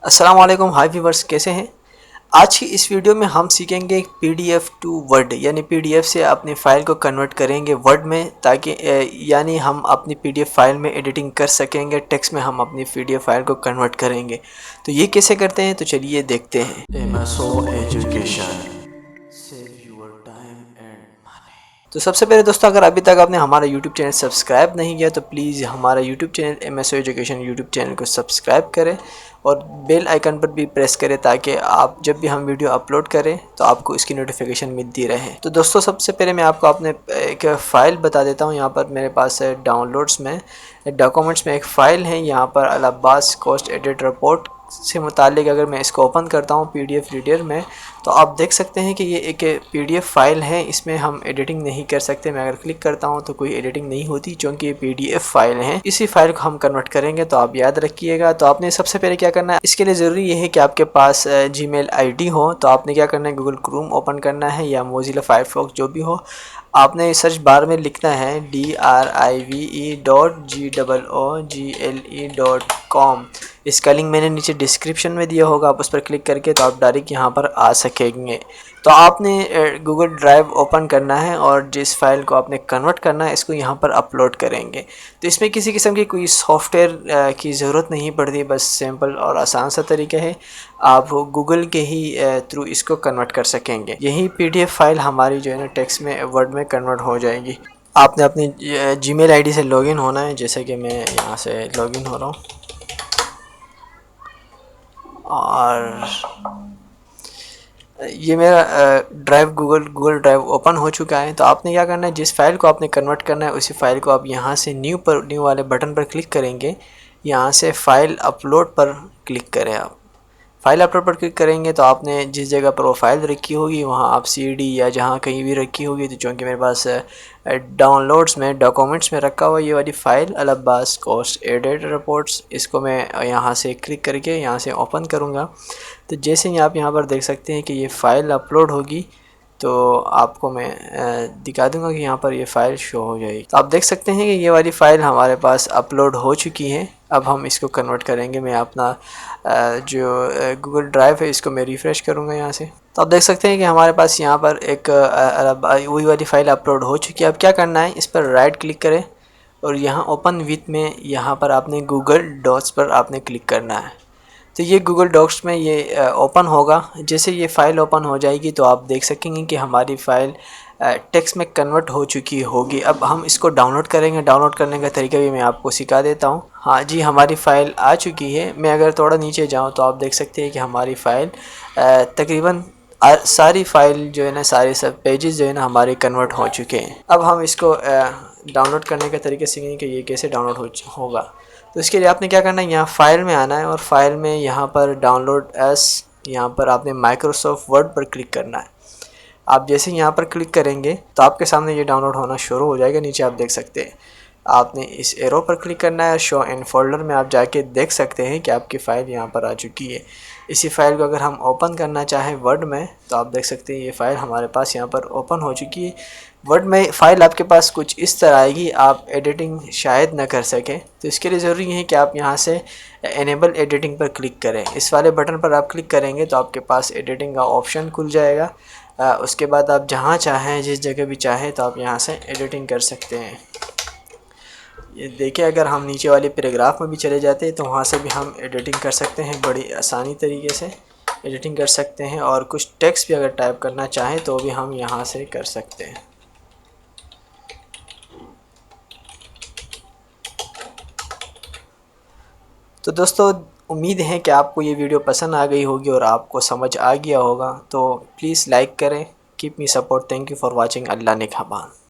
अस्सलाम वालेकुम, हाय व्यूवर्स, कैसे हैं। आज की इस वीडियो में हम सीखेंगे पीडीएफ टू वर्ड यानी पीडीएफ से अपनी फ़ाइल को कन्वर्ट करेंगे वर्ड में, ताकि यानी हम अपनी पीडीएफ फाइल में एडिटिंग कर सकेंगे। टेक्स्ट में हम अपनी पीडीएफ फाइल को कन्वर्ट करेंगे। तो ये कैसे करते हैं, तो चलिए देखते हैं। MSO Education। तो सबसे पहले दोस्तों, अगर अभी तक आपने हमारा YouTube चैनल सब्सक्राइब नहीं किया तो प्लीज़ हमारा YouTube channel MSO education YouTube channel को सब्सक्राइब करें और बेल आइकन पर भी प्रेस करें, ताकि आप जब भी हम वीडियो अपलोड करें तो आपको इसकी नोटिफिकेशन मिलती रहे। तो दोस्तों, सबसे पहले मैं आपको अपने एक फ़ाइल बता देता हूँ। यहाँ पर मेरे पास है डाउनलोड्स में, डॉक्यूमेंट्स में एक फ़ाइल है। यहाँ पर अल अब्बास कॉस्ट एडिट रिपोर्ट से मुतालिक अगर मैं इसको ओपन करता हूँ पीडीएफ रीडर में, तो आप देख सकते हैं कि ये एक पीडीएफ फाइल है। इसमें हम एडिटिंग नहीं कर सकते। मैं अगर क्लिक करता हूँ तो कोई एडिटिंग नहीं होती, क्योंकि ये पीडीएफ फाइल है। इसी फाइल को हम कन्वर्ट करेंगे, तो आप याद रखिएगा। तो आपने सबसे पहले क्या करना है, इसके लिए ज़रूरी ये है कि आपके पास जीमेल आईडी हो। तो आपने क्या करना है, गूगल क्रोम ओपन करना है या मोजिला फायरफॉक्स जो भी हो। आपने सर्च बार में लिखना है drive.google.com। इसका लिंक मैंने नीचे डिस्क्रिप्शन में दिया होगा, आप उस पर क्लिक करके तो आप डायरेक्ट यहाँ पर आ सकेंगे। तो आपने गूगल ड्राइव ओपन करना है और जिस फाइल को आपने कन्वर्ट करना है इसको यहाँ पर अपलोड करेंगे। तो इसमें किसी किस्म की कोई सॉफ्टवेयर की ज़रूरत नहीं पड़ती, बस सिंपल और आसान सा तरीका है। आप गूगल के ही थ्रू इसको कन्वर्ट कर सकेंगे। यही पीडीएफ फाइल हमारी जो है ना टेक्स्ट में वर्ड में कन्वर्ट हो जाएगी। आपने अपनी जीमेल आईडी से लॉगिन होना है, जैसे कि मैं यहाँ से लॉगिन हो रहा हूँ और ये मेरा गूगल ड्राइव ओपन हो चुका है। तो आपने क्या करना है, जिस फाइल को आपने कन्वर्ट करना है उसी फाइल को आप यहाँ से न्यू वाले बटन पर क्लिक करेंगे। यहाँ से फ़ाइल अपलोड पर क्लिक करें। आप फाइल अपलोड पर क्लिक करेंगे तो आपने जिस जगह पर वो फाइल रखी होगी वहाँ आप सीडी या जहाँ कहीं भी रखी होगी, तो चूँकि मेरे पास डाउनलोड्स में डॉक्यूमेंट्स में रखा हुआ ये वाली फ़ाइल अल अब्बास कॉस्ट एडिट रिपोर्ट्स, इसको मैं यहाँ से क्लिक करके यहाँ से ओपन करूँगा। तो जैसे ही आप यहाँ पर देख सकते हैं कि ये फ़ाइल अपलोड होगी, तो आपको मैं दिखा दूंगा कि यहाँ पर ये फ़ाइल शो हो जाएगी। तो आप देख सकते हैं कि ये वाली फ़ाइल हमारे पास अपलोड हो चुकी है। अब हम इसको कन्वर्ट करेंगे। मैं अपना जो गूगल ड्राइव है इसको मैं रिफ़्रेश करूँगा यहाँ से। तो आप देख सकते हैं कि हमारे पास यहाँ पर एक वही वाली फ़ाइल अपलोड हो चुकी है। अब क्या करना है, इस पर राइट क्लिक करें और यहाँ ओपन विथ में यहाँ पर आपने गूगल डॉक्स पर आपने क्लिक करना है। तो ये गूगल डॉक्स में ये ओपन होगा। जैसे ये फ़ाइल ओपन हो जाएगी तो आप देख सकेंगे कि हमारी फ़ाइल टेक्स्ट में कन्वर्ट हो चुकी होगी। अब हम इसको डाउनलोड करेंगे। डाउनलोड करने का तरीका भी मैं आपको सिखा देता हूँ। हाँ जी, हमारी फ़ाइल आ चुकी है। मैं अगर थोड़ा नीचे जाऊँ तो आप देख सकते हैं कि हमारी फ़ाइल तकरीबन सारी फ़ाइल जो है ना, सारे सब पेजेस जो है ना हमारे कन्वर्ट हो चुके हैं। अब हम इसको डाउनलोड करने का तरीका सीखेंगे कि ये कैसे डाउनलोड होगा। तो इसके लिए आपने क्या करना है, यहाँ फ़ाइल में आना है और फाइल में यहाँ पर डाउनलोड एस, यहाँ पर आपने माइक्रोसॉफ्ट वर्ड पर क्लिक करना है। आप जैसे यहाँ पर क्लिक करेंगे तो आपके सामने ये डाउनलोड होना शुरू हो जाएगा। नीचे आप देख सकते हैं, आपने इस एरो पर क्लिक करना है। शो इन फोल्डर में आप जाके देख सकते हैं कि आपकी फ़ाइल यहाँ पर आ चुकी है। इसी फ़ाइल को अगर हम ओपन करना चाहें वर्ड में, तो आप देख सकते हैं ये फ़ाइल हमारे पास यहाँ पर ओपन हो चुकी है। वर्ड में फ़ाइल आपके पास कुछ इस तरह आएगी, आप एडिटिंग शायद ना कर सकें। तो इसके लिए ज़रूरी है कि आप यहाँ से एनेबल एडिटिंग पर क्लिक करें। इस वाले बटन पर आप क्लिक करेंगे तो आपके पास एडिटिंग का ऑप्शन खुल जाएगा। उसके बाद आप जहाँ चाहें, जिस जगह भी चाहें, तो आप यहाँ से एडिटिंग कर सकते हैं। ये देखिए, अगर हम नीचे वाले पैराग्राफ में भी चले जाते हैं तो वहाँ से भी हम एडिटिंग कर सकते हैं। बड़ी आसानी तरीके से एडिटिंग कर सकते हैं और कुछ टेक्स्ट भी अगर टाइप करना चाहें तो भी हम यहाँ से कर सकते हैं। तो दोस्तों, उम्मीद है कि आपको ये वीडियो पसंद आ गई होगी और आपको समझ आ गया होगा। तो प्लीज़ लाइक करें। Keep me support. Thank you for watching. अल्लाह ने ख़बान।